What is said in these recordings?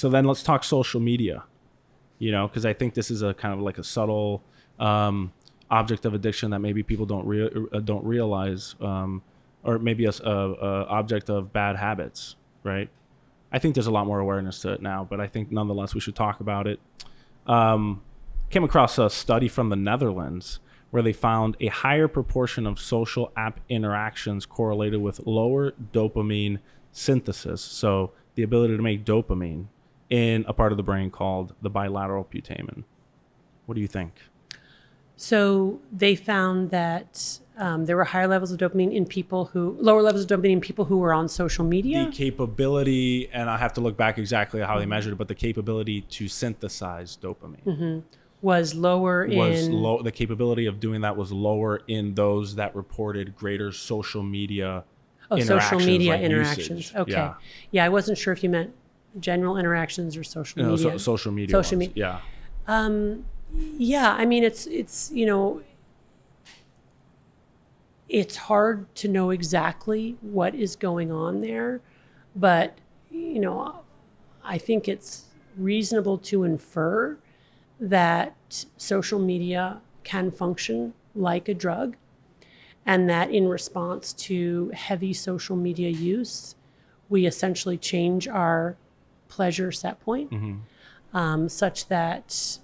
So then let's talk social media, because I think this is a kind of like a subtle object of addiction that maybe people don't realize, or maybe a object of bad habits, right? I think there's a lot more awareness to it now, but I think nonetheless we should talk about it. Came across a study from the Netherlands where they found a higher proportion of social app interactions correlated with lower dopamine synthesis. So the ability to make dopamine in a part of the brain called the bilateral putamen. What do you think? So they found that there were higher levels of dopamine in lower levels of dopamine in people who were on social media. The capability, and I have to look back exactly how they measured it, but the capability to synthesize dopamine was lower the capability of doing that was lower in those that reported greater social media interactions. Okay. Yeah. Yeah, I wasn't sure if you meant general interactions or social media. Social media. Yeah. Yeah, I mean, it's it's hard to know exactly what is going on there, but I think it's reasonable to infer that social media can function like a drug, and that in response to heavy social media use, we essentially change our pleasure set point, such that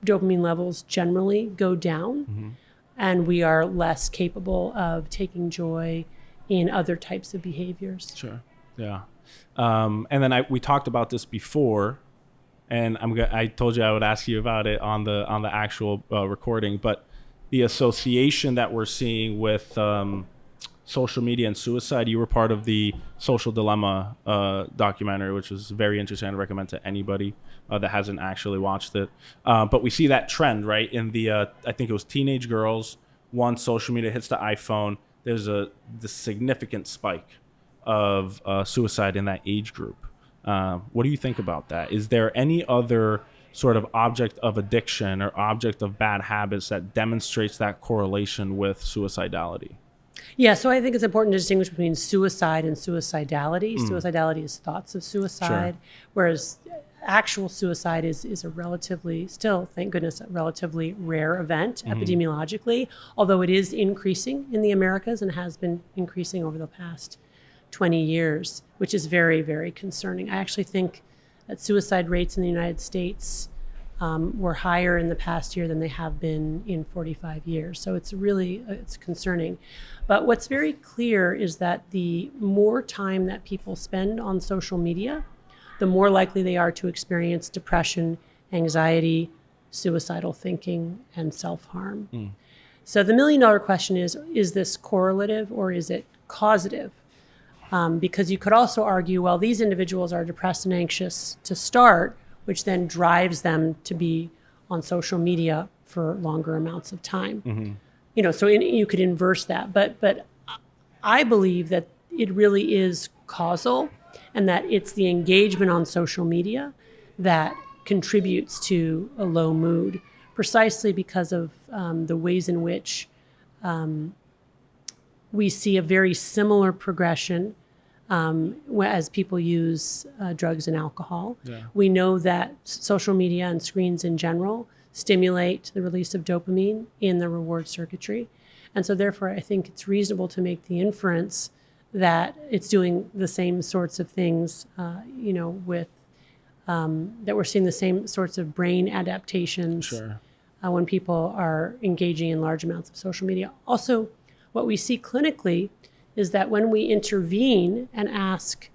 dopamine levels generally go down, and we are less capable of taking joy in other types of behaviors. Sure. Yeah. And then we talked about this before, and I told you I would ask you about it on the actual recording, but the association that we're seeing with social media and suicide. You were part of the Social Dilemma documentary, which was very interesting. I'd recommend to anybody that hasn't actually watched it. But we see that trend, right? In the, I think it was teenage girls, once social media hits the iPhone, there's the significant spike of suicide in that age group. What do you think about that? Is there any other sort of object of addiction or object of bad habits that demonstrates that correlation with suicidality? Yeah, so I think it's important to distinguish between suicide and suicidality. Suicidality is thoughts of suicide, whereas actual suicide is a relatively, still, thank goodness, a relatively rare event epidemiologically, although it is increasing in the Americas and has been increasing over the past 20 years, which is very, very concerning. I actually think that suicide rates in the United States were higher in the past year than they have been in 45 years. So it's really, it's concerning. But what's very clear is that the more time that people spend on social media, the more likely they are to experience depression, anxiety, suicidal thinking, and self-harm. So the million-dollar question is this correlative or is it causative? Because you could also argue, well, these individuals are depressed and anxious to start, which then drives them to be on social media for longer amounts of time. So you could inverse that. But I believe that it really is causal, and that it's the engagement on social media that contributes to a low mood, precisely because of the ways in which we see a very similar progression as people use drugs and alcohol. We know that social media and screens in general stimulate the release of dopamine in the reward circuitry. And so therefore, I think it's reasonable to make the inference that it's doing the same sorts of things, with that we're seeing the same sorts of brain adaptations when people are engaging in large amounts of social media. Also, what we see clinically is that when we intervene and ask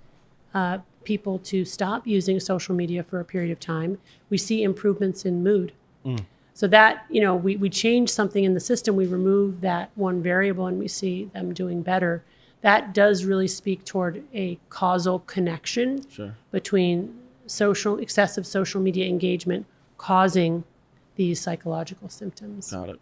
people to stop using social media for a period of time, we see improvements in mood. So that, we change something in the system, we remove that one variable and we see them doing better. That does really speak toward a causal connection between excessive social media engagement causing these psychological symptoms. Got it.